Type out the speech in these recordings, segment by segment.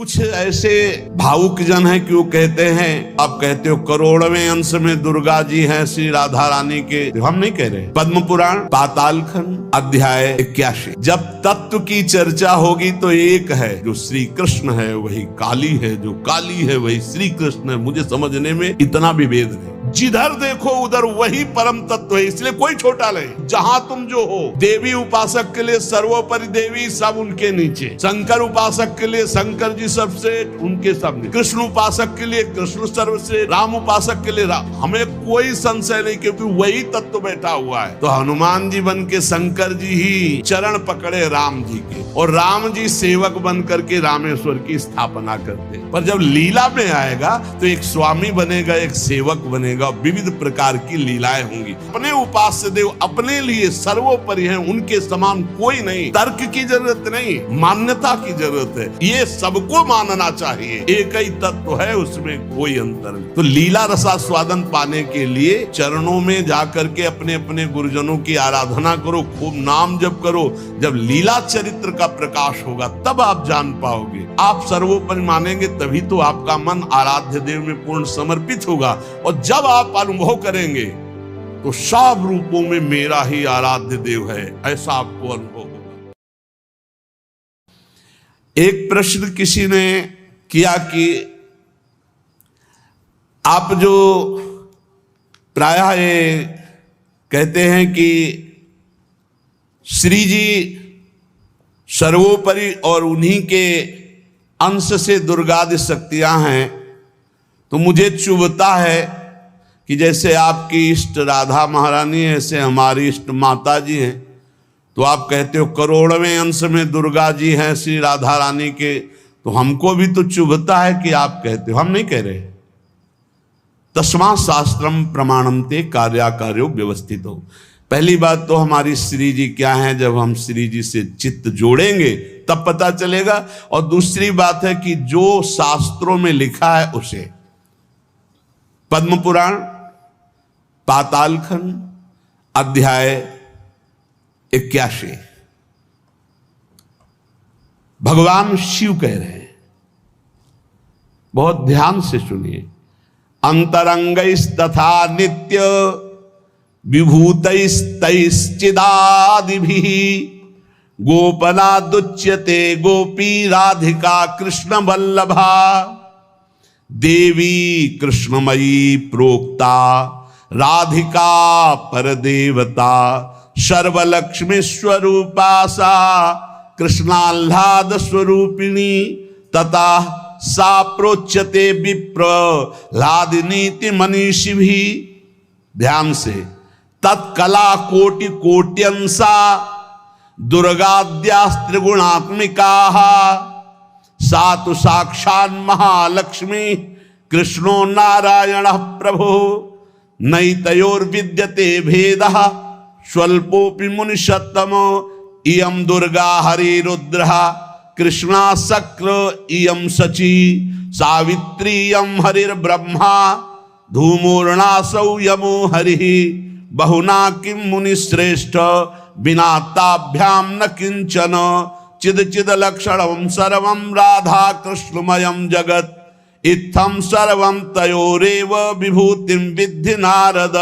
कुछ ऐसे भावुक जन हैं कि वो कहते हैं, आप कहते हो करोड़वें अंश में दुर्गा जी हैं श्री राधा रानी के। हम नहीं कह रहे। पद्म पुराण पाताल खंड अध्याय 81। जब तत्व की चर्चा होगी तो एक है, जो श्री कृष्ण है वही काली है, जो काली है वही श्री कृष्ण है। मुझे समझने में इतना विभेद है। जिधर देखो उधर वही परम तत्व है, इसलिए कोई छोटा नहीं। जहां तुम जो हो, देवी उपासक के लिए सर्वोपरि देवी, सब उनके नीचे। शंकर उपासक के लिए शंकर जी सबसे, उनके सामने। कृष्ण उपासक के लिए कृष्ण सर्वश्रेष्ठ, राम उपासक के लिए राम। हमें कोई संशय नहीं, क्योंकि वही तत्व बैठा हुआ है। तो हनुमान जी बन के शंकर जी ही चरण पकड़े राम जी के, और राम जी सेवक बन करके रामेश्वर की स्थापना करते। पर जब लीला में आएगा तो एक स्वामी बनेगा, एक सेवक बनेगा, विविध प्रकार की लीलाएं होंगी। अपने उपास्य देव अपने लिए सर्वोपरि हैं, उनके समान कोई नहीं। तर्क की जरूरत नहीं, मान्यता की जरूरत है। ये सबको मानना चाहिए, एक ही तत्व है, उसमें कोई अंतर नहीं। तो लीला रसास्वादन पाने के लिए चरणों में जाकर के अपने अपने गुरुजनों की आराधना करो, खूब नाम जप करो। जब लीला चरित्र का प्रकाश होगा तब आप जान पाओगे। आप सर्वोपरि मानेंगे तभी तो आपका मन आराध्य देव में पूर्ण समर्पित होगा। और जब आप अनुभव करेंगे तो सब रूपों में मेरा ही आराध्य देव है, ऐसा आपको अनुभव होगा। एक प्रश्न किसी ने किया कि आप जो प्रायः ये कहते हैं कि श्री जी सर्वोपरि और उन्हीं के अंश से दुर्गादि शक्तियां हैं, तो मुझे चुभता है कि जैसे आपकी इष्ट राधा महारानी है, ऐसे हमारी इष्ट माता जी हैं। तो आप कहते हो करोड़वें अंश में दुर्गा जी हैं श्री राधा रानी के, तो हमको भी तो चुभता है कि आप कहते हो। हम नहीं कह रहे। तस्मात् शास्त्रम प्रमाणम ते कार्याकार्यो व्यवस्थित हो। पहली बात तो हमारी श्री जी क्या है, जब हम श्री जी से चित्त जोड़ेंगे तब पता चलेगा। और दूसरी बात है कि जो शास्त्रों में लिखा है उसे, पद्म पुराण पाताल खंड अध्याय 81, भगवान शिव कह रहे हैं, बहुत ध्यान से सुनिए। अंतरंगैस्तथा नित्य विभूतैस्तैश्चिदादिभिः गोपनादुच्यते गोपी राधिका कृष्ण वल्लभा देवी कृष्णमयी प्रोक्ता राधिका परदेवता सर्वलक्ष्मी स्वरूपा सा कृष्णाह्लाद स्वरूपिणी तथा सा प्रोच्यते विप्र लादिनीति मनीषिभिः। ध्यान से, तत्कला कोटि कोट्यंसा दुर्गाद्यास्त्रिगुणात्मिकाः सा तु साक्षात् महालक्ष्मी कृष्णो नारायणः प्रभुः नैतयोर्विद्यते भेदः स्वल्पोऽपि मुनिषत्तमो इयं दुर्गा हरिरुद्रः कृष्णा शक्र इयं शची सावित्री इयं हरिर्ब्रह्मा धूमोर्णासौ यमो हरिः बहुना किं मुनिश्रेष्ठ बिना ताभ्यां न किंचन चिद चिद लक्षणं सर्वं राधा कृष्णमयं जगत् इत्थं सर्वं तयोरेव विभूतिं विद्धि नारद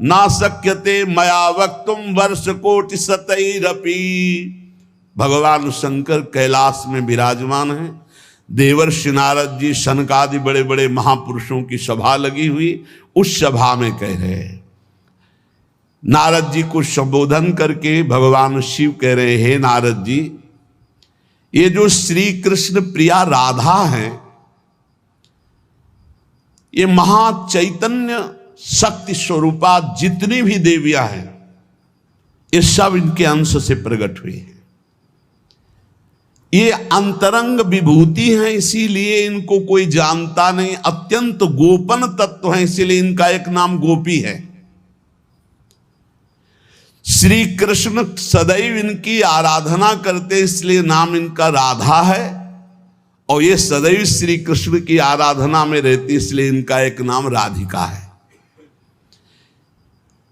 न शक्यते मया वक्तुं वर्षकोटि शतैरपि। भगवान शंकर कैलाश में विराजमान हैं। देवर्षि नारद जी, शनकादि बड़े बड़े महापुरुषों की सभा लगी हुई, उस सभा में कह रहे हैं। नारद जी को संबोधन करके भगवान शिव कह रहे, हे नारद जी, ये जो श्री कृष्ण प्रिया राधा है, ये महाचैतन्य शक्ति स्वरूपा जितनी भी देवियां हैं, ये सब इनके अंश से प्रकट हुई हैं। ये अंतरंग विभूति हैं, इसीलिए इनको कोई जानता नहीं। अत्यंत गोपन तत्व हैं, इसीलिए इनका एक नाम गोपी है। श्री कृष्ण सदैव इनकी आराधना करते, इसलिए नाम इनका राधा है। और ये सदैव श्री कृष्ण की आराधना में रहती, इसलिए इनका एक नाम राधिका है।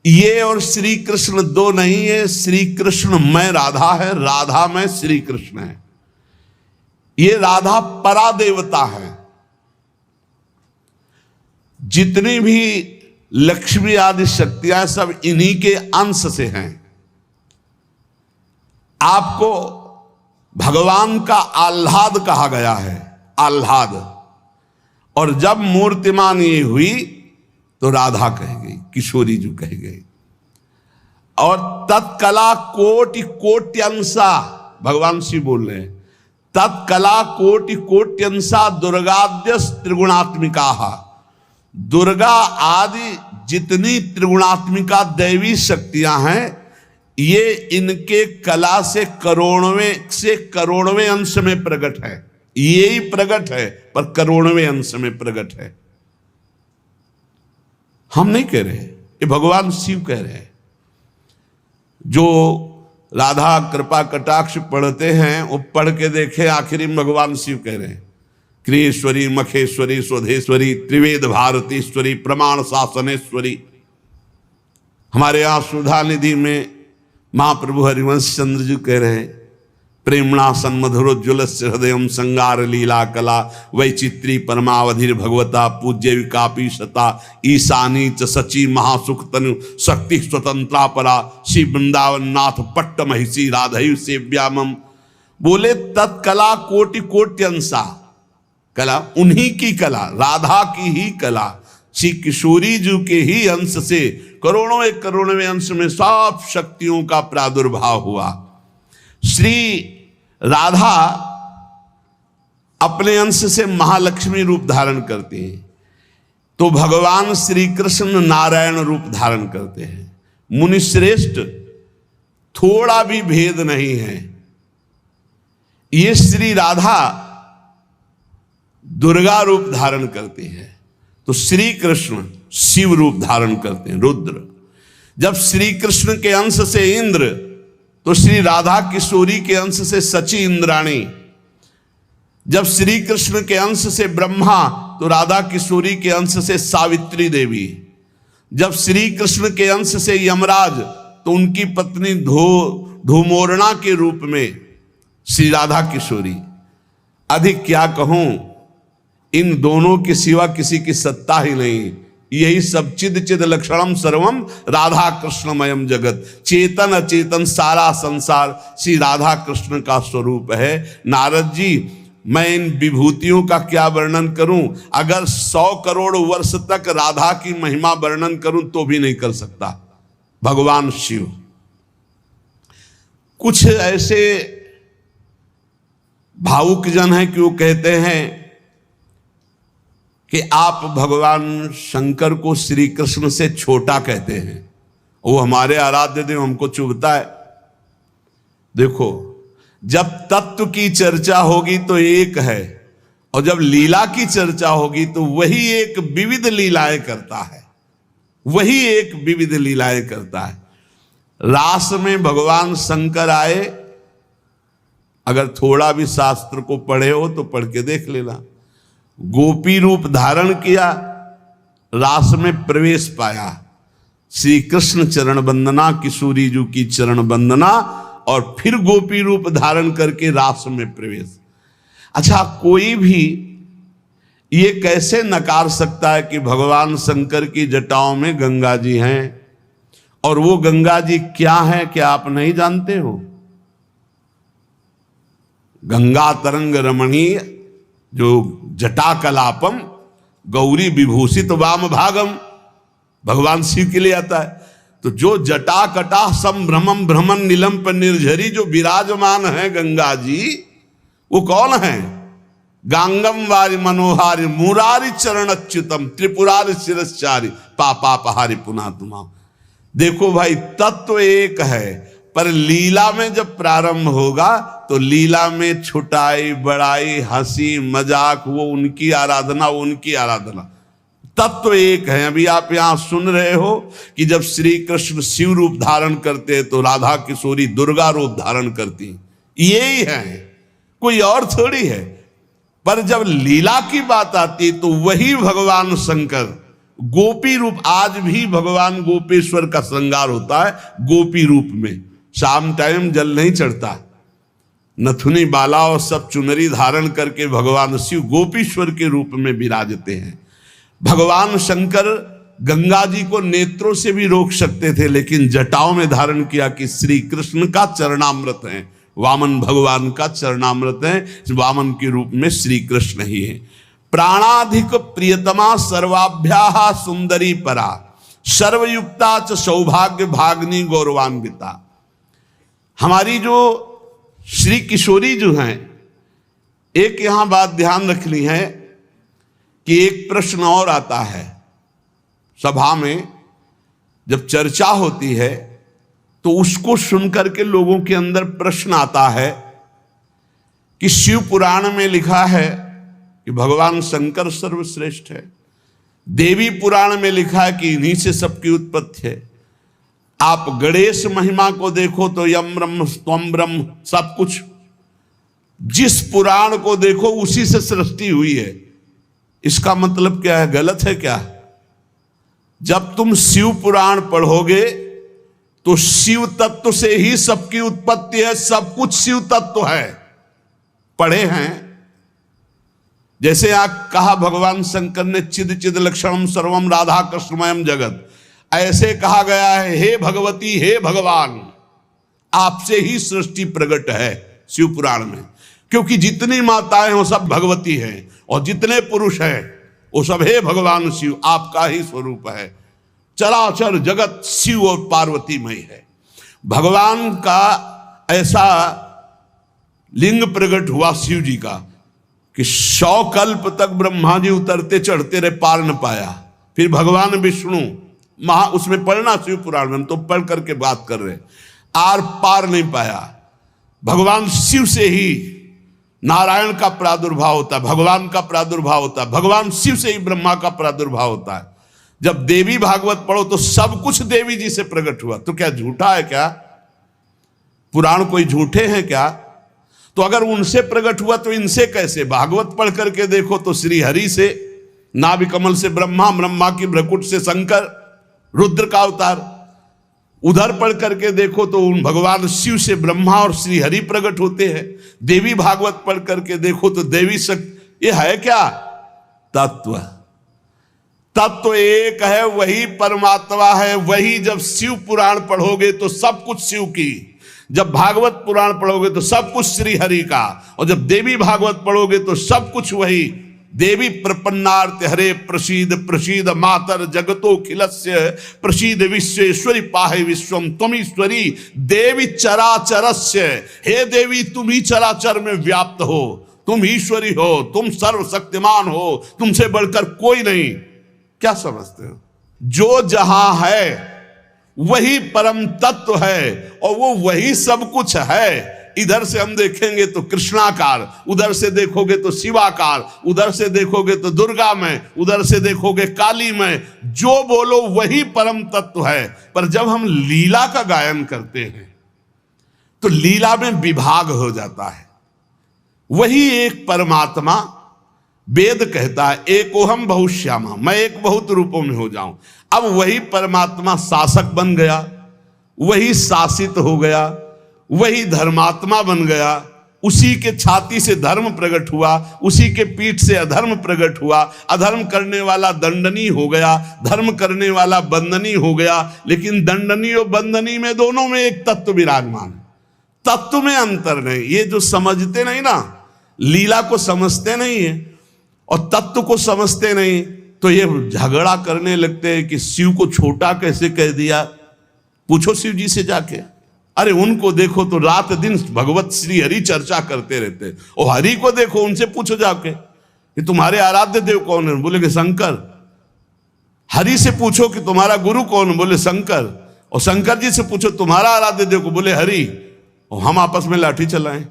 ये और श्री कृष्ण दो नहीं है। श्री कृष्ण में राधा है, राधा में श्री कृष्ण है। ये राधा परा देवता है। जितनी भी लक्ष्मी आदि शक्तियां सब इन्हीं के अंश से हैं। आपको भगवान का आह्लाद कहा गया है, आह्लाद। और जब मूर्तिमान ये हुई तो राधा कह गई, किशोरी जो कह गई। और तत्कला कोटि कोट्यंसा, भगवान शिव बोल रहे हैं, तत्कला कोटि कोट्यंसा दुर्गाद्य त्रिगुणात्मिका। दुर्गा आदि जितनी त्रिगुणात्मिका दैवी शक्तियां हैं, ये इनके कला से करोड़वें अंश में प्रकट है। यही प्रकट है पर करोड़वें अंश में प्रकट है। हम नहीं कह रहे, ये भगवान शिव कह रहे हैं। जो राधा कृपा कटाक्ष पढ़ते हैं वो पढ़ के देखे, आखिरी में भगवान शिव कह रहे हैं, क्रियेश्वरी मखेश्वरी स्वधेश्वरी त्रिवेद भारतीश्वरी प्रमाण शासनेश्वरी। हमारे यहाँ सुधा निधि में महाप्रभु हरिवंश चंद्र जी कह रहे हैं, प्रेमणा सन्मधुरोज्वल हृदय संगार लीला कला वैचित्री परमावधिर भगवता पूज्य विकापी शता ईशानी च सची महासुख तनु शक्ति स्वतंत्रा परा श्री वृंदावन नाथ पट्ट महिषी राधयु सेव्यामम। बोले तत्कला कोटि कोट्यंसा, कला उन्हीं की कला, राधा की ही कला, श्री किशोरी जी के ही अंश से करोड़ों अंश में सब शक्तियों का प्रादुर्भाव हुआ। श्री राधा अपने अंश से महालक्ष्मी रूप धारण करते हैं, तो भगवान श्री कृष्ण नारायण रूप धारण करते हैं। मुनिश्रेष्ठ थोड़ा भी भेद नहीं है। ये श्री राधा दुर्गा रूप धारण करते हैं, तो श्री कृष्ण शिव रूप धारण करते हैं, रुद्र। जब श्री कृष्ण के अंश से इंद्र, तो श्री राधा किशोरी के अंश से सची इंद्राणी। जब श्री कृष्ण के अंश से ब्रह्मा, तो राधा किशोरी के अंश से सावित्री देवी। जब श्री कृष्ण के अंश से यमराज, तो उनकी पत्नी धूमोरणा के रूप में श्री राधा किशोरी। अधिक क्या कहूं, इन दोनों के सिवा किसी की सत्ता ही नहीं। यही सब चिद लक्षणम सर्वम राधा कृष्णमयम जगत। चेतन अचेतन सारा संसार श्री राधा कृष्ण का स्वरूप है। नारद जी, मैं इन विभूतियों का क्या वर्णन करूं? अगर 100 करोड़ वर्ष तक राधा की महिमा वर्णन करूं तो भी नहीं कर सकता। भगवान शिव कुछ ऐसे भावुक जन हैं कि वो कहते हैं कि आप भगवान शंकर को श्री कृष्ण से छोटा कहते हैं, वो हमारे आराध्य देव, हमको चुभता है। देखो, जब तत्व की चर्चा होगी तो एक है, और जब लीला की चर्चा होगी तो वही एक विविध लीलाएं करता है, वही एक विविध लीलाएं करता है। रास में भगवान शंकर आए, अगर थोड़ा भी शास्त्र को पढ़े हो तो पढ़ के देख लेना। गोपी रूप धारण किया, रास में प्रवेश पाया, श्री कृष्ण चरण वंदना, किशोरी जी की चरण वंदना, और फिर गोपी रूप धारण करके रास में प्रवेश। अच्छा, कोई भी ये कैसे नकार सकता है कि भगवान शंकर की जटाओं में गंगा जी हैं, और वो गंगा जी क्या है, क्या आप नहीं जानते हो? गंगा तरंग रमणीय जो जटा कलापम गौरी विभूषित वाम भागम, भगवान शिव के लिए आता है। तो जो जटा कटा संभ्रमम भ्रमण नीलम पर निर्झरी जो विराजमान है गंगा जी, वो कौन है? गांगम वारि मनोहारि मुरारी चरण अच्युतम त्रिपुरारि शिरश्चारी पापापहारी पुना तुमा। देखो भाई, तत्व एक है, पर लीला में जब प्रारंभ होगा तो लीला में छुटाई बड़ाई हंसी मजाक, वो उनकी आराधना, वो उनकी आराधना। तत्व एक है। अभी आप यहां सुन रहे हो कि जब श्री कृष्ण शिव रूप धारण करते हैं तो राधा किशोरी दुर्गा रूप धारण करती, यही है, कोई और थोड़ी है। पर जब लीला की बात आती तो वही भगवान शंकर गोपी रूप, आज भी भगवान गोपेश्वर का श्रृंगार होता है गोपी रूप में। शाम टाइम जल नहीं चढ़ता, नथुनी बाला और सब चुनरी धारण करके भगवान शिव गोपीश्वर के रूप में विराजते हैं। भगवान शंकर गंगा जी को नेत्रों से भी रोक सकते थे, लेकिन जटाओं में धारण किया कि श्री कृष्ण का चरणामृत है, वामन भगवान का चरणामृत है, वामन के रूप में श्री कृष्ण ही है। प्राणाधिक प्रियतमा सर्वाभ्याः सुंदरी परा, सर्वयुक्ता च सौभाग्य भाग्नि गौरवान्विता। हमारी जो श्री किशोरी जो हैं, एक यहां बात ध्यान रखनी है कि एक प्रश्न और आता है सभा में, जब चर्चा होती है तो उसको सुनकर के लोगों के अंदर प्रश्न आता है कि शिव पुराण में लिखा है कि भगवान शंकर सर्वश्रेष्ठ है, देवी पुराण में लिखा है कि इन्हीं से सबकी उत्पत्ति है, आप गणेश महिमा को देखो तो यम ब्रह्म त्वम ब्रह्म, सब कुछ जिस पुराण को देखो उसी से सृष्टि हुई है। इसका मतलब क्या है? गलत है क्या? जब तुम शिव पुराण पढ़ोगे तो शिव तत्व से ही सबकी उत्पत्ति है, सब कुछ शिव तत्व है। पढ़े हैं, जैसे आप कहा भगवान शंकर ने चिद चिद लक्षणम सर्वम राधा कृष्णमयम जगत, ऐसे कहा गया है हे भगवती हे भगवान, आपसे ही सृष्टि प्रकट है शिव पुराण में, क्योंकि जितनी माताएं वो सब भगवती हैं और जितने पुरुष हैं वो सब हे भगवान शिव आपका ही स्वरूप है। चराचर जगत शिव और पार्वतीमय है। भगवान का ऐसा लिंग प्रकट हुआ शिव जी का कि 100 कल्प तक ब्रह्मा जी उतरते चढ़ते रहे, पार न पाया। फिर भगवान विष्णु उसमें पढ़ना शिव पुराण में, हम तो पढ़ करके बात कर रहे, आर पार नहीं पाया। भगवान शिव से ही नारायण का प्रादुर्भाव होता है, भगवान का प्रादुर्भाव होता है, भगवान शिव से ही ब्रह्मा का प्रादुर्भाव होता है। जब देवी भागवत पढ़ो तो सब कुछ देवी जी से प्रकट हुआ, तो क्या झूठा है क्या? पुराण कोई झूठे हैं क्या? तो अगर उनसे प्रकट हुआ तो इनसे कैसे? भागवत पढ़ करके देखो तो श्री हरि से, नाभि कमल से ब्रह्मा, ब्रह्मा की भ्रकुट से शंकर, रुद्र का अवतार। उधर पढ़ करके देखो तो उन भगवान शिव से ब्रह्मा और श्री हरि प्रकट होते हैं। देवी भागवत पढ़ करके देखो तो देवी शक्ति, ये है क्या? तत्व। तत्व एक है, वही परमात्मा है। वही जब शिव पुराण पढ़ोगे तो सब कुछ शिव की, जब भागवत पुराण पढ़ोगे तो सब कुछ श्री हरि का, और जब देवी भागवत पढ़ोगे तो सब कुछ वही देवी प्रपन्नार्थ हरे प्रसीद प्रसीद मातर जगतो खिलस्य प्रसीद विश्वेश्वरी पाहे विश्वम त्वमीश्वरी देवी चराचरस्य। हे देवी तुम ही चराचर में व्याप्त हो, तुम ईश्वरी हो, तुम सर्वशक्तिमान हो, तुमसे बढ़कर कोई नहीं। क्या समझते हो? जो जहां है वही परम तत्व है और वो वही सब कुछ है। इधर से हम देखेंगे तो कृष्णाकार, उधर से देखोगे तो शिवाकार, उधर से देखोगे तो दुर्गा में, उधर से देखोगे काली में। जो बोलो वही परम तत्व है। पर जब हम लीला का गायन करते हैं तो लीला में विभाग हो जाता है। वही एक परमात्मा, वेद कहता है एकोहम बहुश्यामा, मैं एक बहुत रूपों में हो जाऊं। अब वही परमात्मा शासक बन गया, वही शासित हो गया, वही धर्मात्मा बन गया। उसी के छाती से धर्म प्रकट हुआ, उसी के पीठ से अधर्म प्रकट हुआ। अधर्म करने वाला दंडनीय हो गया, धर्म करने वाला बंदनीय हो गया। लेकिन दंडनीय और बंदनीय में दोनों में एक तत्व विराजमान है, तत्व में अंतर नहीं। ये जो समझते नहीं ना, लीला को समझते नहीं है और तत्व को समझते नहीं, तो ये झगड़ा करने लगते हैं कि शिव को छोटा कैसे कह दिया। पूछो शिव जी से जाके, अरे उनको देखो तो रात दिन भगवत श्री हरि चर्चा करते रहते, और हरि को देखो, उनसे पूछो जाके कि तुम्हारे आराध्य देव कौन है, बोले कि शंकर। हरि से पूछो कि तुम्हारा गुरु कौन है, बोले शंकर। और शंकर जी से पूछो तुम्हारा आराध्य देव को, बोले हरि। और हम आपस में लाठी चलाएं।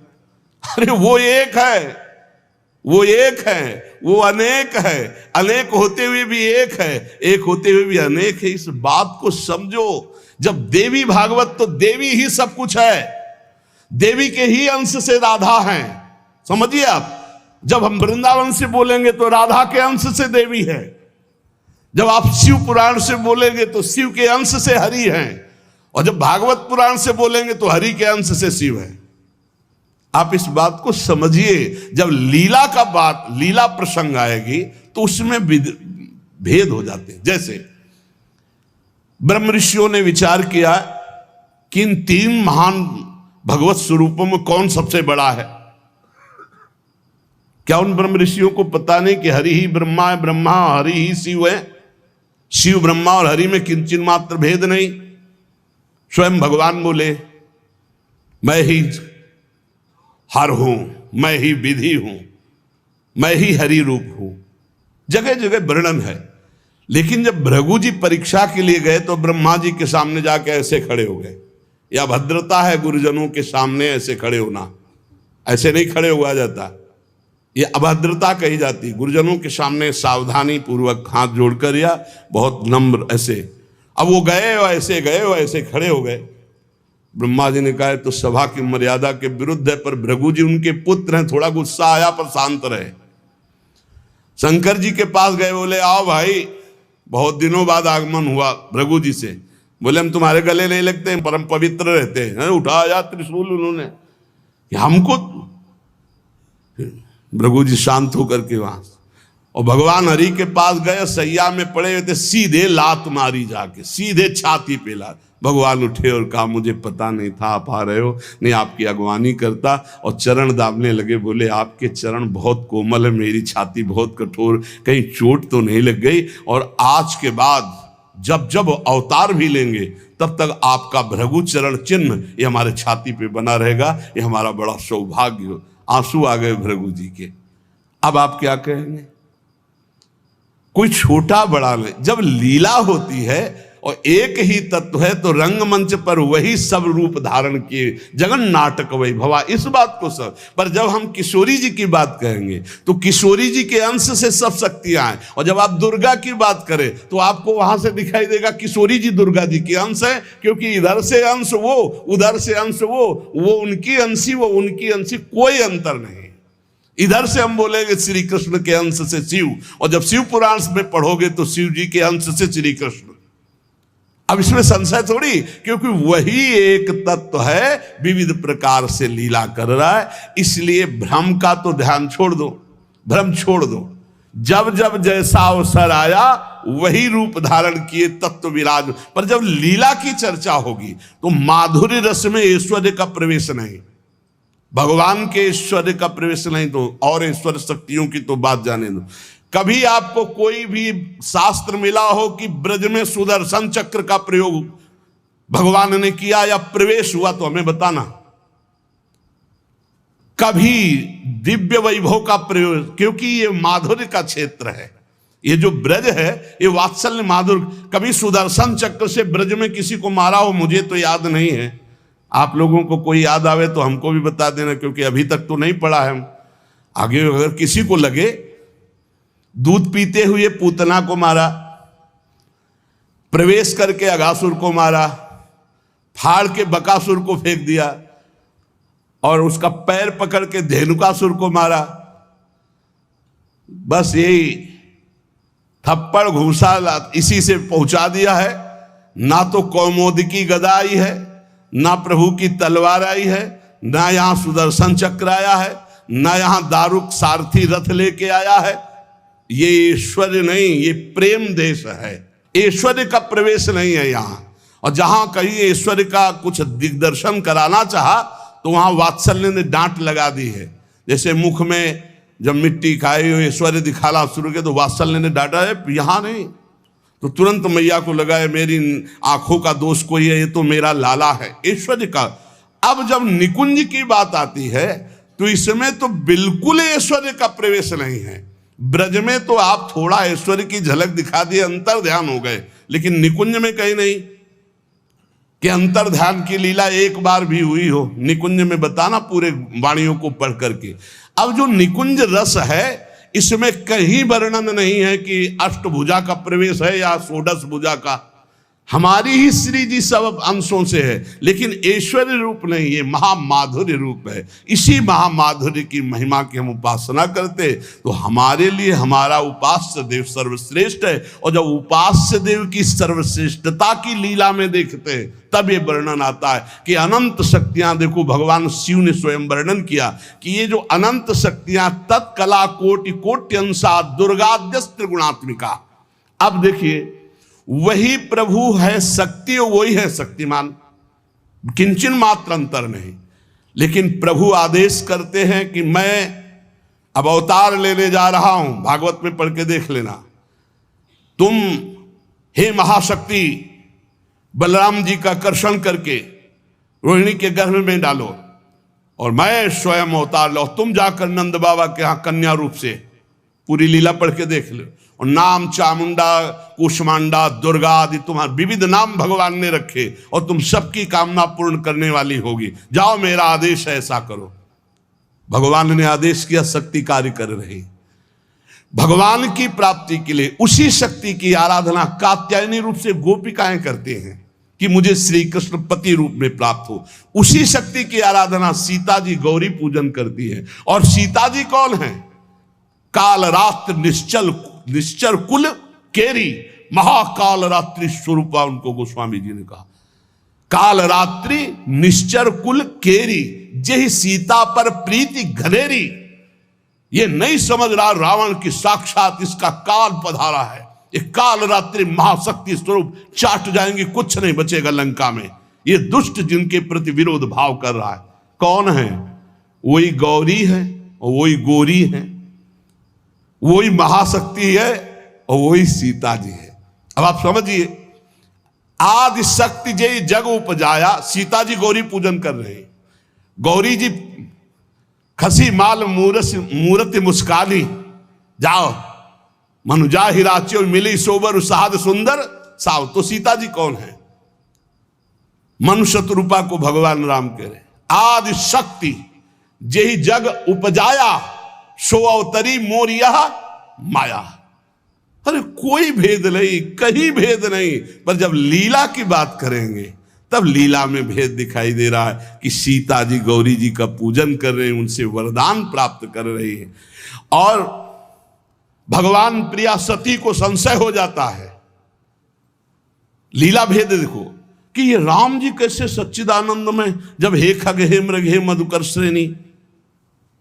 अरे वो एक है, वो एक है, वो अनेक है। अनेक होते हुए भी एक है, एक होते हुए भी अनेक है। इस बात को समझो। जब देवी भागवत, तो देवी ही सब कुछ है, देवी के ही अंश से राधा है। समझिए आप, जब हम वृंदावन से बोलेंगे तो राधा के अंश से देवी है। जब आप शिव पुराण से बोलेंगे तो शिव के अंश से हरि है, और जब भागवत पुराण से बोलेंगे तो हरि के अंश से शिव है। आप इस बात को समझिए, जब लीला का बात, लीला प्रसंग आएगी तो उसमें भेद हो जाते हैं। जैसे ब्रह्म ऋषियों ने विचार किया कि इन तीन महान भगवत स्वरूपों में कौन सबसे बड़ा है। क्या उन ब्रह्म ऋषियों को पता नहीं कि हरि ही ब्रह्मा है, ब्रह्मा हरि ही शिव है, शिव ब्रह्मा और हरि में किंचित मात्र भेद नहीं। स्वयं भगवान बोले मैं ही हर हूं, मैं ही विधि हूं, मैं ही हरि रूप हूं। जगह जगह वर्णन है। लेकिन जब भृगु जी परीक्षा के लिए गए तो ब्रह्मा जी के सामने जाके ऐसे खड़े हो गए। यह भद्रता है गुरुजनों के सामने ऐसे खड़े होना, ऐसे नहीं खड़े हुआ जाता, ये अभद्रता कही जाती। गुरुजनों के सामने सावधानी पूर्वक हाथ जोड़कर या बहुत नम्र ऐसे। अब वो गए और ऐसे खड़े हो गए। ब्रह्मा जी ने कहा तो सभा की मर्यादा के विरुद्ध है, पर भृगु जी उनके पुत्र हैं, थोड़ा गुस्सा आया पर शांत रहे। शंकर जी के पास गए, बोले आओ भाई, बहुत दिनों बाद आगमन हुआ भृगु जी से। बोले हम तुम्हारे गले नहीं लगते हैं, परम पवित्र रहते हैं। उठाया त्रिशूल उन्होंने कि हमको। भृगु जी शांत होकर के वहां, और भगवान हरि के पास गए, सैया में पड़े हुए थे, सीधे लात मारी जाके, सीधे छाती पे लात। भगवान उठे और कहा मुझे पता नहीं था आप आ रहे हो, नहीं आपकी अगवानी करता, और चरण दाबने लगे। बोले आपके चरण बहुत कोमल है, मेरी छाती बहुत कठोर, कहीं चोट तो नहीं लग गई। और आज के बाद जब जब अवतार भी लेंगे तब तक आपका भृगु चरण चिन्ह ये हमारे छाती पे बना रहेगा, ये हमारा बड़ा सौभाग्य हो। आंसू आ गए भृगु जी के। अब आप क्या कहेंगे? कोई छोटा बड़ा नहीं, जब लीला होती है और एक ही तत्व है तो रंगमंच पर वही सब रूप धारण किए, जगन नाटक वही भवा, इस बात को सब। पर जब हम किशोरी जी की बात कहेंगे तो किशोरी जी के अंश से सब शक्तियां हैं, और जब आप दुर्गा की बात करें तो आपको वहां से दिखाई देगा किशोरी जी दुर्गा जी के अंश है, क्योंकि इधर से अंश वो, उधर से अंश वो उनकी अंशी, वो उनकी अंशी, कोई अंतर नहीं। इधर से हम बोलेंगे श्री कृष्ण के अंश से शिव, और जब शिव पुराण में पढ़ोगे तो शिव जी के अंश से श्री कृष्ण। अब इसमें संशय थोड़ी, क्योंकि वही एक तत्व है, विविध प्रकार से लीला कर रहा है। इसलिए भ्रम का तो ध्यान छोड़ दो, भ्रम छोड़ दो। जब जब जैसा अवसर आया वही रूप धारण किए तत्व विराज। पर जब लीला की चर्चा होगी तो माधुर्य रस में ऐश्वर्य का प्रवेश नहीं, भगवान के ऐश्वर्य का प्रवेश नहीं, तो और ऐश्वर्य शक्तियों की तो बात जाने दो। कभी आपको कोई भी शास्त्र मिला हो कि ब्रज में सुदर्शन चक्र का प्रयोग भगवान ने किया या प्रवेश हुआ, तो हमें बताना। कभी दिव्य वैभव का प्रयोग, क्योंकि ये माधुर्य का क्षेत्र है, ये जो ब्रज है ये वात्सल्य माधुर्य। कभी सुदर्शन चक्र से ब्रज में किसी को मारा हो, मुझे तो याद नहीं है। आप लोगों को कोई याद आवे तो हमको भी बता देना, क्योंकि अभी तक तो नहीं पढ़ा है हम। आगे अगर किसी को लगे, दूध पीते हुए पूतना को मारा, प्रवेश करके अगासुर को मारा, फाड़ के बकासुर को फेंक दिया, और उसका पैर पकड़ के धेनुकासुर को मारा। बस यही थप्पड़ घूसा इसी से पहुंचा दिया है। ना तो कौमोदकी गदा आई है, ना प्रभु की तलवार आई है, ना यहां सुदर्शन चक्र आया है, ना यहां दारुक सारथी रथ लेके आया है। ये ऐश्वर्य नहीं, ये प्रेम देश है, ऐश्वर्य का प्रवेश नहीं है यहां। और जहां कहीं ऐश्वर्य का कुछ दिग्दर्शन कराना चाहा तो वहां वात्सल्य ने डांट लगा दी है। जैसे मुख में जब मिट्टी खाई हो ऐश्वर्य दिखाना शुरू किया तो वात्सल्य ने डांटा है, यहां नहीं। तो तुरंत मैया को लगा है मेरी आंखों का दोष कोई है, ये तो मेरा लाला है, ऐश्वर्य का। अब जब निकुंज की बात आती है तो इसमें तो बिल्कुल ऐश्वर्य का प्रवेश नहीं है। ब्रज में तो आप थोड़ा ऐश्वर्य की झलक दिखा दिए, अंतर ध्यान हो गए, लेकिन निकुंज में कहीं नहीं कि अंतर ध्यान की लीला एक बार भी हुई हो। निकुंज में बताना पूरे वाणियों को पढ़ करके। अब जो निकुंज रस है इसमें कहीं वर्णन नहीं है कि अष्टभुजा का प्रवेश है या षोडश भुजा का। हमारी ही श्री जी सब अंशों से है, लेकिन ऐश्वर्य रूप नहीं, ये महामाधुर्य रूप है। इसी महामाधुर्य की महिमा की हम उपासना करते तो हमारे लिए हमारा उपास्य देव सर्वश्रेष्ठ है। और जब उपास्य देव की सर्वश्रेष्ठता की लीला में देखते हैं तब ये वर्णन आता है कि अनंत शक्तियां, देखो भगवान शिव ने स्वयं वर्णन किया कि ये जो अनंत शक्तियां तत्कला कोटि कोट्यंसा दुर्गाद्यस्त्र गुणात्मिका। अब देखिए, वही प्रभु है शक्ति और वही है शक्तिमान, किंचन मात्र अंतर नहीं। लेकिन प्रभु आदेश करते हैं कि मैं अब अवतार लेने जा रहा हूं, भागवत में पढ़ के देख लेना, तुम हे महाशक्ति बलराम जी का कर्षण करके रोहिणी के गर्भ में डालो और मैं स्वयं अवतार लो, तुम जाकर नंद बाबा के यहां कन्या रूप से, पूरी लीला पढ़ के देख लो। और नाम चामुंडा कुष्मांडा दुर्गा आदि तुम्हारे विविध नाम भगवान ने रखे और तुम सबकी कामना पूर्ण करने वाली होगी, जाओ मेरा आदेश है ऐसा करो। भगवान ने आदेश किया, शक्ति कार्य कर रही। भगवान की प्राप्ति के लिए उसी शक्ति की आराधना कात्यायनी रूप से गोपिकाएं करते हैं कि मुझे श्री कृष्ण पति रूप में प्राप्त हो। उसी शक्ति की आराधना सीता जी गौरी पूजन करती है। और सीता जी कौन है? काल रात्र निश्चर कुल केरी, महाकाल रात्रि स्वरूपा उनको गोस्वामी जी ने कहा। काल रात्रि निश्चर कुल केरी, जही सीता पर प्रीति घनेरी। ये नहीं समझ रहा रावण की साक्षात इसका काल पधारा है, ये काल रात्रि महाशक्ति स्वरूप चाट जाएंगे, कुछ नहीं बचेगा लंका में। ये दुष्ट जिनके प्रति विरोध भाव कर रहा है कौन है? वही गौरी है और वही गोरी है, वही महाशक्ति है और वही सीता जी है। अब आप समझिए, आदि शक्ति जय जग उपजाया, सीता जी गौरी पूजन कर रहे हैं। गौरी जी खसी माल मूर्ति मुस्काली, जाओ मनुजा हिराच्यो मिली सोबर साध सुंदर साव। तो सीता जी कौन है? मनुष्य रूपा को भगवान राम कह रहे। आदि शक्ति जय जग उपजाया, सो अवतरी मोरिया माया। अरे कोई भेद नहीं, कहीं भेद नहीं, पर जब लीला की बात करेंगे तब लीला में भेद दिखाई दे रहा है कि सीता जी गौरी जी का पूजन कर रहे हैं, उनसे वरदान प्राप्त कर रही हैं। और भगवान प्रिया सती को संशय हो जाता है। लीला भेद देखो कि ये राम जी कैसे सच्चिदानंद में, जब हे खग हे मृग हे मधुकर श्रेणी,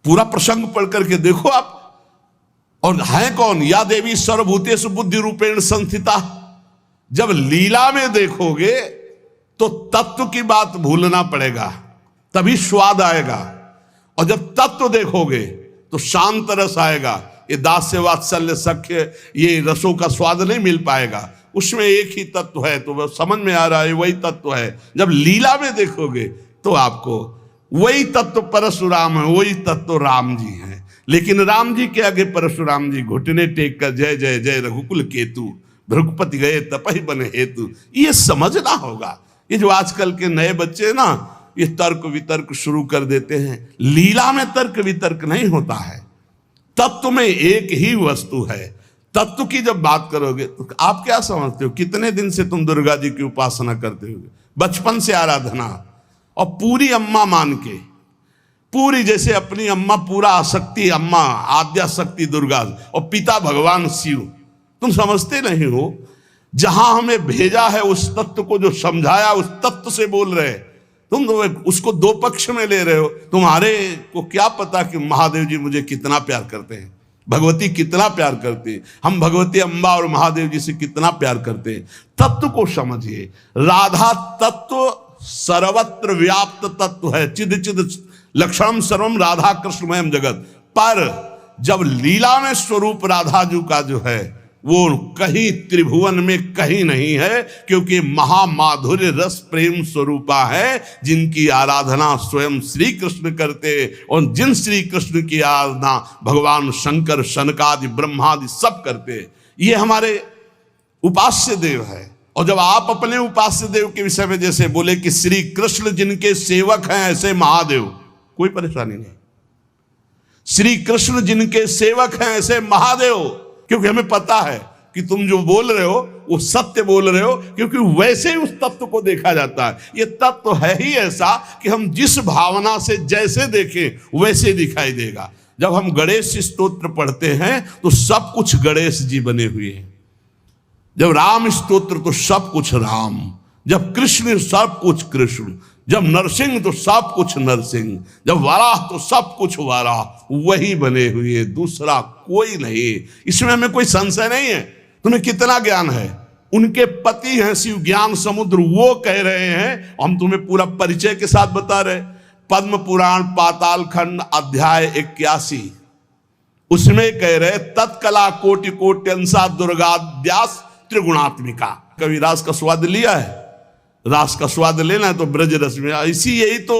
पूरा प्रसंग पढ़ करके देखो आप। और है कौन? या देवी सर्वभूतेषु बुद्धि रूपेण संस्थिता। जब लीला में देखोगे तो तत्व की बात भूलना पड़ेगा, तभी स्वाद आएगा। और जब तत्व देखोगे तो शांत रस आएगा। ये दास्य वात्सल्य सख्य, ये रसों का स्वाद नहीं मिल पाएगा। उसमें एक ही तत्व है, तो वह समझ में आ रहा है वही तत्व है। जब लीला में देखोगे तो आपको वही तत्व परशुराम है, वही तत्व राम जी है। लेकिन राम जी के आगे परशुराम जी घुटने टेक कर जय जय जय रघुकुल केतु, भृगुपति गए तपहि बने हेतु। ये समझना होगा। ये जो आजकल के नए बच्चे ना, ये तर्क वितर्क शुरू कर देते हैं। लीला में तर्क वितर्क नहीं होता है, तत्व में एक ही वस्तु है। तत्व की जब बात करोगे तो आप क्या समझते हो? कितने दिन से तुम दुर्गा जी की उपासना करते हो? बचपन से आराधना, और पूरी अम्मा मान के, पूरी जैसे अपनी अम्मा, पूरा आसक्ति अम्मा, आद्या शक्ति दुर्गा, और पिता भगवान शिव। तुम समझते नहीं हो, जहां हमें भेजा है उस तत्व को जो समझाया, उस तत्व से बोल रहे। तुम तो उसको दो पक्ष में ले रहे हो। तुम्हारे को क्या पता कि महादेव जी मुझे कितना प्यार करते हैं, भगवती कितना प्यार करती है, हम भगवती अम्बा और महादेव जी से कितना प्यार करते हैं। तत्व को समझिए। राधा तत्व सर्वत्र व्याप्त तत्व है, चिद चिद लक्षणम सर्वम राधा कृष्णमयम जगत। पर जब लीला में स्वरूप राधा जी का जो है वो कहीं त्रिभुवन में कहीं नहीं है, क्योंकि महामाधुर्य रस प्रेम स्वरूपा है, जिनकी आराधना स्वयं श्री कृष्ण करते। और जिन श्री कृष्ण की आराधना भगवान शंकर शनकादि ब्रह्मादि सब करते, ये हमारे उपास्य देव है। और जब आप अपने उपास्य देव के विषय में जैसे बोले कि श्री कृष्ण जिनके सेवक हैं ऐसे महादेव, कोई परेशानी नहीं। श्री कृष्ण जिनके सेवक हैं ऐसे महादेव, क्योंकि हमें पता है कि तुम जो बोल रहे हो वो सत्य बोल रहे हो, क्योंकि वैसे ही उस तत्व को देखा जाता है। ये तत्व है ही ऐसा कि हम जिस भावना से जैसे देखें वैसे दिखाई देगा। जब हम गणेश स्तोत्र पढ़ते हैं तो सब कुछ गणेश जी बने हुए हैं, जब राम स्तोत्र तो सब कुछ राम, जब कृष्ण सब कुछ कृष्ण, जब नरसिंह तो सब कुछ नरसिंह, जब वाराह तो सब कुछ वाराह, वही बने हुए, दूसरा कोई नहीं। इसमें हमें कोई संशय नहीं है। तुम्हें कितना ज्ञान है? उनके पति हैं शिव ज्ञान समुद्र, वो कह रहे हैं, हम तुम्हें पूरा परिचय के साथ बता रहे। पद्म पुराण पाताल खंड अध्याय 81, उसमें कह रहे तत्कला कोटि कोट्यंसा दुर्गाद्यास त्रिगुणात्मिका। कभी रास का स्वाद लिया है? रास का स्वाद लेना है तो ब्रज रस में, इसी यही तो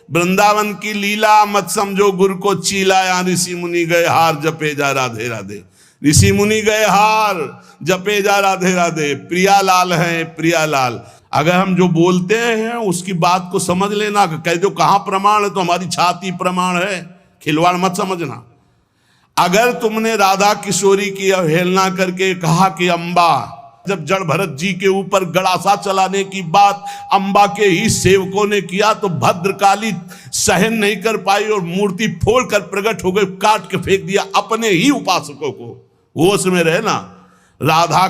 वृंदावन की लीला, मत समझो गुरु को चीला, यहाँ ऋषि मुनि गए हार जपे जा राधे राधे, ऋषि मुनि गए हार जपे जा राधे राधे। प्रियालाल हैं प्रियालाल। अगर हम जो बोलते हैं उसकी बात को समझ लेना, कह दो कहाँ प्रमाण है तो हमारी छाती प्रमाण है, खिलवाड़ मत समझना। अगर तुमने राधा किशोरी की अवहेलना करके कहा कि अम्बा, जब जड़ भरत जी के ऊपर गड़ासा चलाने की बात अम्बा के ही सेवकों ने किया तो भद्रकाली सहन नहीं कर पाई और मूर्ति फोड़कर प्रकट हो गई, काट के फेंक दिया अपने ही उपासकों को। होश में रहना, राधा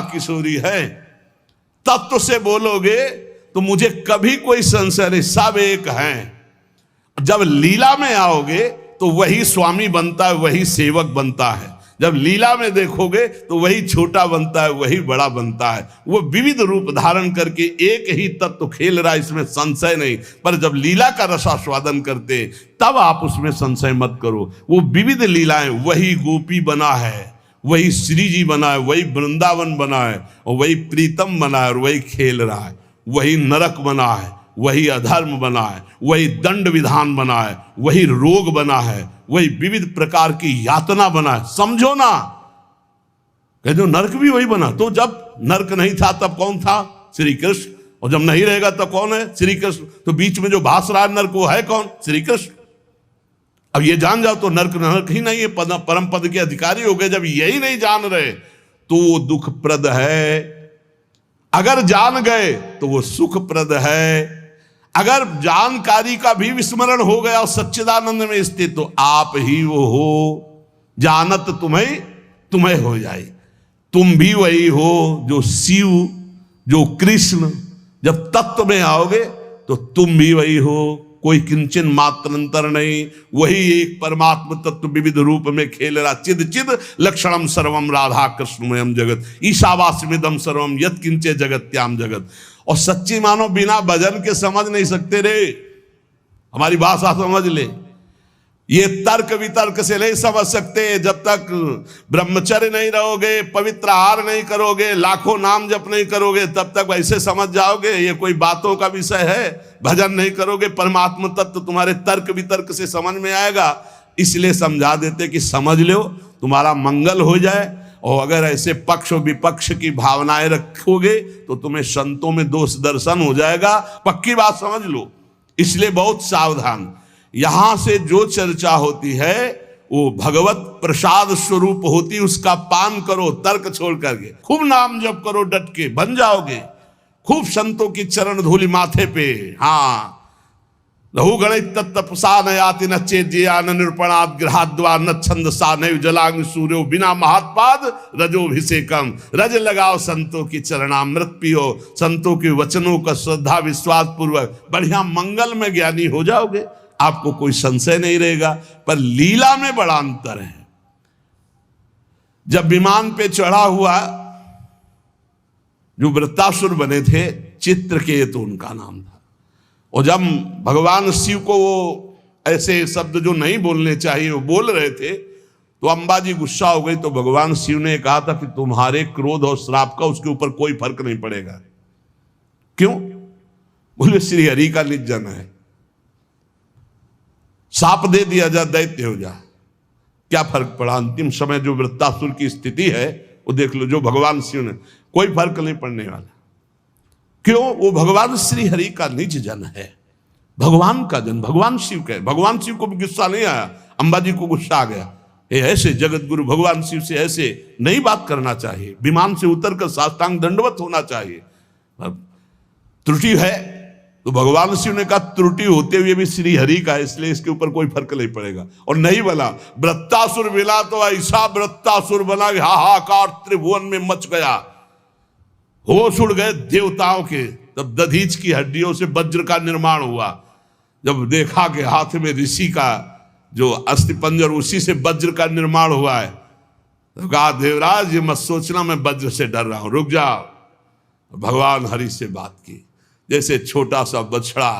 किशोरी है। तत्व से बोलोगे तो मुझे कभी कोई संशय नहीं, सब एक हैं। जब लीला में आओगे तो वही स्वामी बनता है, वही सेवक बनता है। जब लीला में देखोगे तो वही छोटा बनता है, वही बड़ा बनता है। वो विविध रूप धारण करके एक ही तत्व खेल रहा है, इसमें संशय नहीं। पर जब लीला का रसास्वादन करते तब आप उसमें संशय मत करो। वो विविध लीलाएं, वही गोपी बना है, वही श्री जी बना है, वही वृंदावन बना है, और वही प्रीतम बना है, और वही खेल रहा है। वही नरक बना है, वही अधर्म बना है, वही दंड विधान बना है, वही रोग बना है, वही विविध प्रकार की यातना बना है। समझो ना, कह दो नरक भी वही बना। तो जब नरक नहीं था तब कौन था? श्री कृष्ण। और जब नहीं रहेगा तब कौन है? श्री कृष्ण। तो बीच में जो भास रहा है नरक, वो है कौन? श्री कृष्ण। अब ये जान जाओ तो नरक ही नहीं है, परम पद के अधिकारी हो गए। जब यही नहीं जान रहे तो वो दुखप्रद है, अगर जान गए तो वो सुखप्रद है। अगर जानकारी का भी विस्मरण हो गया और सच्चिदानंद में स्थित तो आप ही वो हो, जानत तुम्हें हो जाए। तुम भी वही हो जो शिव, जो कृष्ण। जब तत्व में आओगे तो तुम भी वही हो, कोई किंचन मात्र अंतर नहीं। वही एक परमात्म तत्व विविध रूप में खेल रहा। चिद चिद लक्षणम सर्वम राधा कृष्णमयम जगत ईशावास्यमिदं सर्वम यत् किंचे जगत्याम जगत। और सच्ची मानो बिना भजन के समझ नहीं सकते रे, हमारी भाषा समझ ले। ये तर्क वितर्क से नहीं समझ सकते। जब तक ब्रह्मचर्य नहीं रहोगे, पवित्र आहार नहीं करोगे, लाखों नाम जप नहीं करोगे, तब तक वैसे समझ जाओगे ये कोई बातों का विषय है। भजन नहीं करोगे, परमात्म तत्व तुम्हारे तर्क वितर्क से समझ में आएगा। इसलिए समझा देते कि समझ लो, तुम्हारा मंगल हो जाए। और अगर ऐसे पक्ष और विपक्ष की भावनाएं रखोगे तो तुम्हें संतों में दोष दर्शन हो जाएगा। पक्की बात समझ लो। इसलिए बहुत सावधान। यहां से जो चर्चा होती है वो भगवत प्रसाद स्वरूप होती, उसका पान करो तर्क छोड़ करके। खूब नाम जप करो डट के, बन जाओगे। खूब संतों की चरण धूलि माथे पे। हाँ, लहु गणित तत्तपसा न याति न चेज्या न निरूपणात् गृहाद्वा न छंदसा न जलांग सूर्यो बिना महात्पाद रजोभिषेकम। रज लगाओ संतों की चरणामृत पियो, संतों के वचनों का श्रद्धा विश्वास पूर्वक बढ़िया मंगल में ज्ञानी हो जाओगे। आपको कोई संशय नहीं रहेगा। पर लीला में बड़ा अंतर है। जब विमान पे चढ़ा हुआ जो वृत्तासुर बने थे, चित्रकेतु उनका नाम था। और जब भगवान शिव को वो ऐसे शब्द जो नहीं बोलने चाहिए वो बोल रहे थे तो अंबा जी गुस्सा हो गई। तो भगवान शिव ने कहा था कि तुम्हारे क्रोध और श्राप का उसके ऊपर कोई फर्क नहीं पड़ेगा। क्यों? बोले श्री हरि का निज जन है, साप दे दिया जा, दैत्य हो जा, क्या फर्क पड़ा? अंतिम समय जो वृत्तासुर की स्थिति है वो देख लो। जो भगवान शिव ने, कोई फर्क नहीं पड़ने वाला। क्यों? वो भगवान श्री हरि का निज जन है, भगवान का जन, भगवान शिव का। भगवान शिव को भी गुस्सा नहीं आया, अंबा जी को गुस्सा आ गया। ये ऐसे जगत गुरु भगवान शिव से ऐसे नहीं बात करना चाहिए, विमान से उतरकर साष्टांग दंडवत होना चाहिए। त्रुटि है तो भगवान शिव ने कहा त्रुटि होते हुए भी श्री हरि का, इसलिए इसके ऊपर कोई फर्क नहीं पड़ेगा। और नहीं बना वृत्तासुर मिला तो ऐसा वृत्तासुर बना, हाहाकार त्रिभुवन में मच गया, होश उड़ गए देवताओं के। तब दधीच की हड्डियों से वज्र का निर्माण हुआ। जब देखा कि हाथ में ऋषि का जो अस्थि पंजर, उसी से वज्र का निर्माण हुआ है, तो कहा देवराज ये मत सोचना मैं वज्र से डर रहा हूं, रुक जाओ। भगवान हरि से बात की, जैसे छोटा सा बछड़ा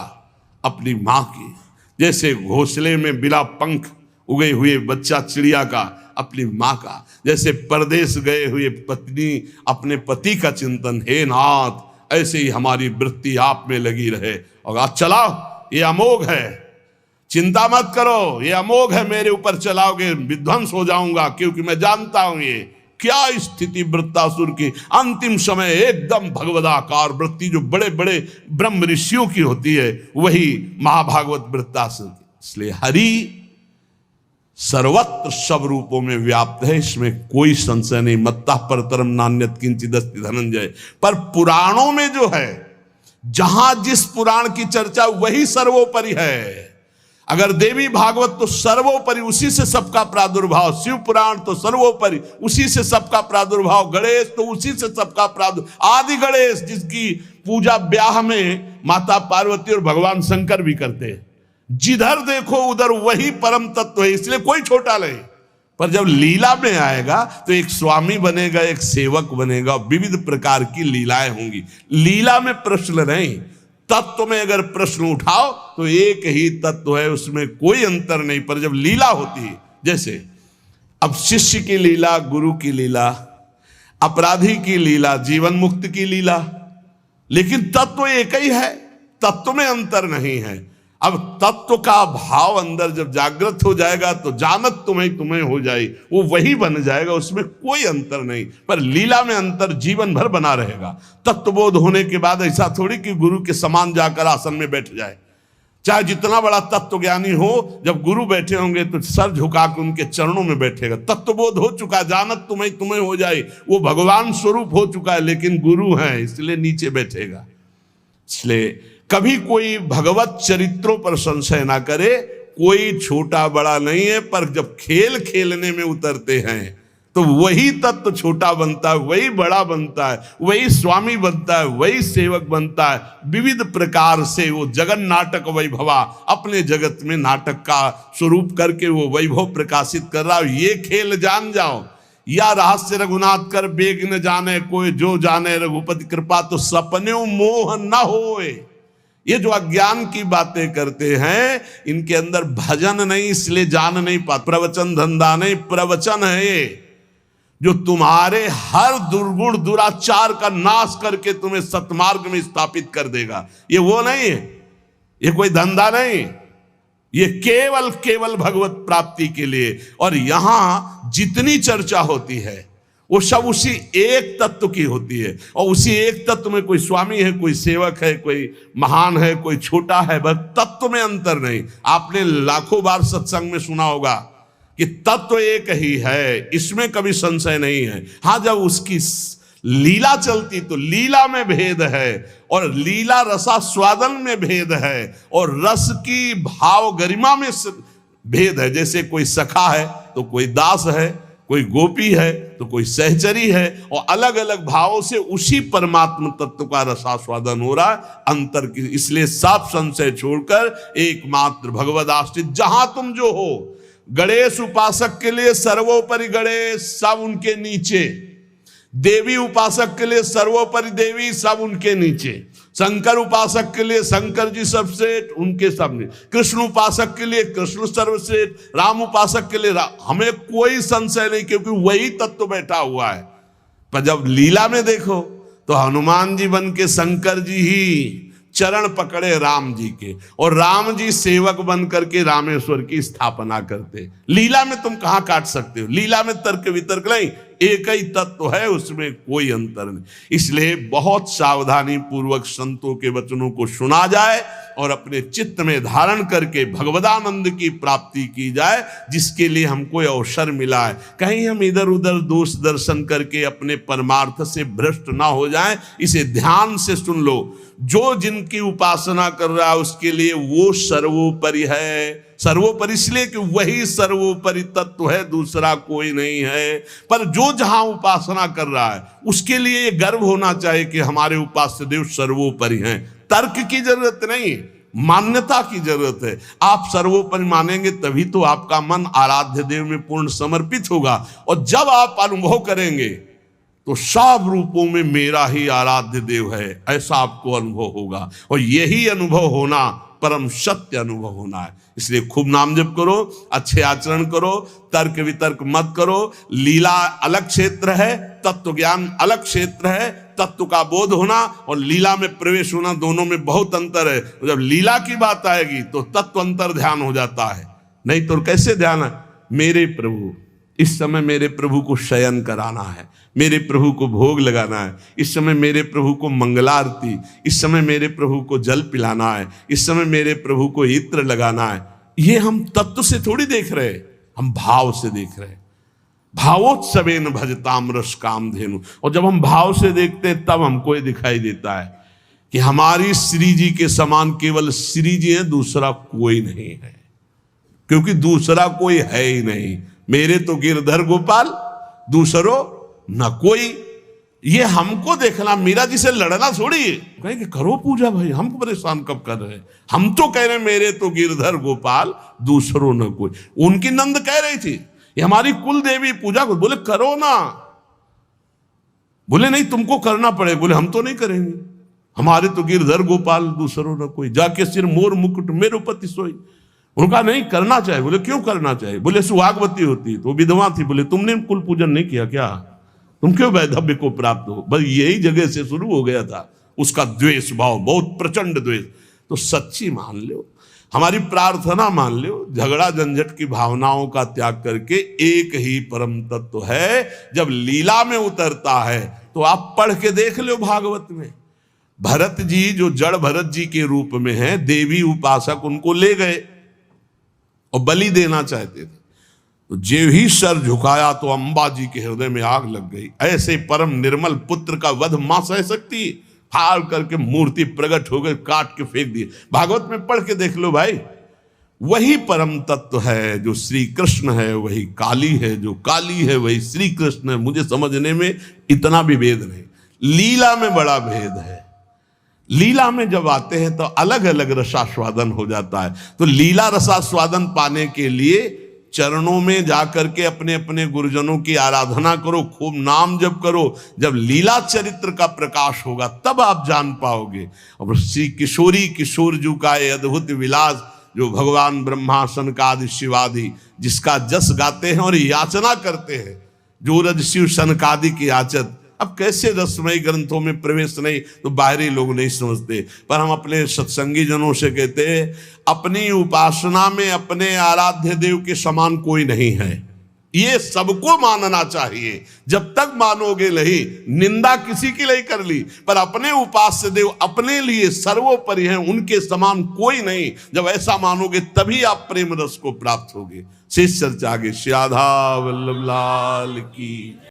अपनी माँ की, जैसे घोंसले में बिना पंख उगे हुए बच्चा चिड़िया का अपनी माँ का, जैसे परदेश गए हुए पत्नी अपने पति का चिंतन, हे नाथ ऐसे ही हमारी वृत्ति आप में लगी रहे। और आज चलाओ, ये अमोघ है, चिंता मत करो, ये अमोघ है, मेरे ऊपर चलाओगे विध्वंस हो जाऊंगा, क्योंकि मैं जानता हूं ये क्या स्थिति वृत्तासुर की। अंतिम समय एकदम भगवदाकार वृत्ति जो बड़े बड़े ब्रह्म ऋषियों की होती है, वही महाभागवत वृत्तासुर की। इसलिए हरि सर्वत्र सब रूपों में व्याप्त है, इसमें कोई संशय नहीं। मत्तः परतरम नान्यत् किंचित् अस्ति धनंजय। पर पुराणों में जो है, जहां जिस पुराण की चर्चा वही सर्वोपरि है। अगर देवी भागवत तो सर्वोपरि, उसी से सबका प्रादुर्भाव, शिव पुराण तो सर्वोपरि, उसी से सबका प्रादुर्भाव, गणेश तो उसी से सबका प्रादुर्भाव, आदि गणेश जिसकी पूजा ब्याह में माता पार्वती और भगवान शंकर भी करते हैं। जिधर देखो उधर वही परम तत्व है, इसलिए कोई छोटा नहीं। पर जब लीला में आएगा तो एक स्वामी बनेगा, एक सेवक बनेगा, विविध प्रकार की लीलाएं होंगी। लीला में प्रश्न नहीं, तत्व में अगर प्रश्न उठाओ तो एक ही तत्व है, उसमें कोई अंतर नहीं। पर जब लीला होती है, जैसे अब शिष्य की लीला, गुरु की लीला, अपराधी की लीला, जीवन मुक्त की लीला, लेकिन तत्व एक ही है, तत्व में अंतर नहीं है। अब तत्व का भाव अंदर जब जागृत हो जाएगा तो जानत तुम्हें तुम्हें हो जाए, वो वही बन जाएगा, उसमें कोई अंतर नहीं। पर लीला में अंतर जीवन भर बना रहेगा। तत्वबोध होने के बाद ऐसा थोड़ी कि गुरु के समान जाकर आसन में बैठ जाए, चाहे जितना बड़ा तत्व ज्ञानी हो, जब गुरु बैठे होंगे तो सर झुका के उनके चरणों में बैठेगा। तत्वबोध हो चुका, जानत तुम्हें तुम्हें हो जाए, वो भगवान स्वरूप हो चुका है, लेकिन गुरु है इसलिए नीचे बैठेगा। इसलिए कभी कोई भगवत चरित्रों पर संशय ना करे, कोई छोटा बड़ा नहीं है। पर जब खेल खेलने में उतरते हैं तो वही तत्व छोटा बनता है, वही बड़ा बनता है, वही स्वामी बनता है, वही सेवक बनता है। विविध प्रकार से वो जगन नाटक वैभवा, अपने जगत में नाटक का स्वरूप करके वो वैभव प्रकाशित कर रहा है। ये खेल जान जाओ, या रहस्य रघुनाथ कर बेग न जाने कोई, जो जाने रघुपति कृपा तो सपने मोह न होए। ये जो अज्ञान की बातें करते हैं, इनके अंदर भजन नहीं, इसलिए जान नहीं पाते। प्रवचन धंधा नहीं, प्रवचन है ये, जो तुम्हारे हर दुर्गुण दुराचार का नाश करके तुम्हें सतमार्ग में स्थापित कर देगा। ये वो नहीं है, ये कोई धंधा नहीं, ये केवल केवल भगवत प्राप्ति के लिए। और यहां जितनी चर्चा होती है वो सब उसी एक तत्व की होती है, और उसी एक तत्व में कोई स्वामी है, कोई सेवक है, कोई महान है, कोई छोटा है, बस तत्व में अंतर नहीं। आपने लाखों बार सत्संग में सुना होगा कि तत्व एक ही है, इसमें कभी संशय नहीं है। हाँ, जब उसकी लीला चलती तो लीला में भेद है, और लीला रसास्वादन में भेद है, और रस की भाव गरिमा में भेद है। जैसे कोई सखा है तो कोई दास है, कोई गोपी है तो कोई सहचरी है, और अलग अलग भावों से उसी परमात्मा तत्व का रसास्वादन हो रहा है। अंतर की, इसलिए सब संशय छोड़कर एकमात्र भगवद आश्रित जहां तुम जो हो। गणेश उपासक के लिए सर्वोपरि गणेश, सब उनके नीचे। देवी उपासक के लिए सर्वोपरि देवी, सब उनके नीचे। शंकर उपासक के लिए शंकर जी सर्वश्रेष्ठ, उनके सामने। कृष्ण उपासक के लिए कृष्ण सर्वश्रेष्ठ, राम उपासक के लिए हमें कोई संशय नहीं, क्योंकि वही तत्व बैठा हुआ है। पर जब लीला में देखो तो हनुमान जी बन के शंकर जी ही चरण पकड़े राम जी के, और राम जी सेवक बन करके रामेश्वर की स्थापना करते। लीला में तुम कहां काट सकते हो? लीला में तर्क वितर्क नहीं, एक ही तत्व है, उसमें कोई अंतर नहीं। इसलिए बहुत सावधानी पूर्वक संतों के वचनों को सुना जाए, और अपने चित्त में धारण करके भगवदानंद की प्राप्ति की जाए, जिसके लिए हमको अवसर मिला है। कहीं हम इधर उधर दोष दर्शन करके अपने परमार्थ से भ्रष्ट ना हो जाएं। इसे ध्यान से सुन लो। जो जिनकी उपासना कर रहा है उसके लिए वो सर्वोपरि है। सर्वोपरि इसलिए कि वही सर्वोपरि तत्व है, दूसरा कोई नहीं है। पर जो जहां उपासना कर रहा है उसके लिए ये गर्व होना चाहिए कि हमारे उपास्य देव सर्वोपरि हैं। तर्क की जरूरत नहीं, मान्यता की जरूरत है। आप सर्वोपरि मानेंगे तभी तो आपका मन आराध्य देव में पूर्ण समर्पित होगा। और जब आप अनुभव करेंगे तो सब रूपों में मेरा ही आराध्य देव है, ऐसा आपको अनुभव होगा। और यही अनुभव होना परम सत्य अनुभव होना है। इसलिए खूब नाम जप करो, अच्छे आचरण करो, तर्क वितर्क मत करो। लीला अलग क्षेत्र है, तत्व ज्ञान अलग क्षेत्र है। तत्व का बोध होना और लीला में प्रवेश होना, दोनों में बहुत अंतर है। जब लीला की बात आएगी तो तत्व अंतर ध्यान हो जाता है, नहीं तो कैसे ध्यान है? मेरे प्रभु, इस समय मेरे प्रभु को शयन कराना है, मेरे प्रभु को भोग लगाना है, इस समय मेरे प्रभु को मंगलारती, इस समय मेरे प्रभु को जल पिलाना है, इस समय मेरे प्रभु को इत्र लगाना है। ये हम तत्व से थोड़ी देख रहे, हम भाव से देख रहे। भावोत्सवेन भजताम रस कामधेनु। और जब हम भाव से देखते हैं तब हमको ये दिखाई देता है कि हमारी श्री जी के समान केवल श्री जी है, दूसरा कोई नहीं है। क्योंकि दूसरा कोई है ही नहीं। मेरे तो गिरधर गोपाल, दूसरो न कोई। ये हमको देखना, मीरा जी से लड़ना छोड़िए। कहें कि करो पूजा भाई, हमको परेशान कब कर रहे हैं? हम तो कह रहे हैं मेरे तो गिरधर गोपाल, दूसरो न कोई। उनकी नंद कह रही थी ये हमारी कुल देवी पूजा को, बोले करो ना। बोले नहीं तुमको करना पड़ेगा। बोले हम तो नहीं करेंगे, हमारे तो गिरधर गोपाल, दूसरो न कोई। जाके सिर मोर मुकुट मेरो पति सोई। उनका नहीं करना चाहिए। बोले क्यों करना चाहिए? बोले सुहागवती होती तो विधवा थी। बोले तुमने कुल पूजन नहीं किया क्या? तुम क्यों वैधव्य को प्राप्त हो? बस यही जगह से शुरू हो गया था उसका द्वेष भाव, बहुत प्रचंड द्वेष। तो सच्ची मान लो, हमारी प्रार्थना मान लो, झगड़ा झंझट की भावनाओं का त्याग करके एक ही परम तत्व है। जब लीला में उतरता है तो आप पढ़ के देख लो भागवत में। भरत जी जो जड़ भरत जी के रूप में है, देवी उपासक उनको ले गए और बलि देना चाहते थे। तो जो ही सर झुकाया तो अंबा जी के हृदय में आग लग गई। ऐसे परम निर्मल पुत्र का वध मां सह सकती? फाड़ करके मूर्ति प्रकट हो गई, काट के फेंक दिए। भागवत में पढ़ के देख लो भाई। वही परम तत्व है जो श्री कृष्ण है, वही काली है जो काली है, वही श्री कृष्ण है। मुझे समझने में इतना भी भेद नहीं, लीला में बड़ा भेद है। लीला में जब आते हैं तो अलग अलग रसास्वादन हो जाता है। तो लीला रसास्वादन पाने के लिए चरणों में जाकर के अपने अपने गुरुजनों की आराधना करो, खूब नाम जप करो। जब लीला चरित्र का प्रकाश होगा तब आप जान पाओगे। और श्री किशोरी किशोर जू का ये अद्भुत विलास, जो भगवान ब्रह्मा सनकादि शिवादि जिसका जस गाते हैं और याचना करते हैं, जो रज शिव सनकादि की याचत। अब कैसे रसमयी ग्रंथों में प्रवेश नहीं तो बाहरी लोग नहीं समझते, पर हम अपने सत्संगी जनों से कहते हैं अपनी उपासना में अपने आराध्य देव के समान कोई नहीं है। ये सबको मानना चाहिए। जब तक मानोगे नहीं, निंदा किसी की नहीं कर ली, पर अपने उपास्य देव अपने लिए सर्वोपरि हैं, उनके समान कोई नहीं। जब ऐसा मानोगे तभी आप प्रेम रस को प्राप्त होगे। शेष चर्चा आगे। श्री राधा वल्लभ लाल की।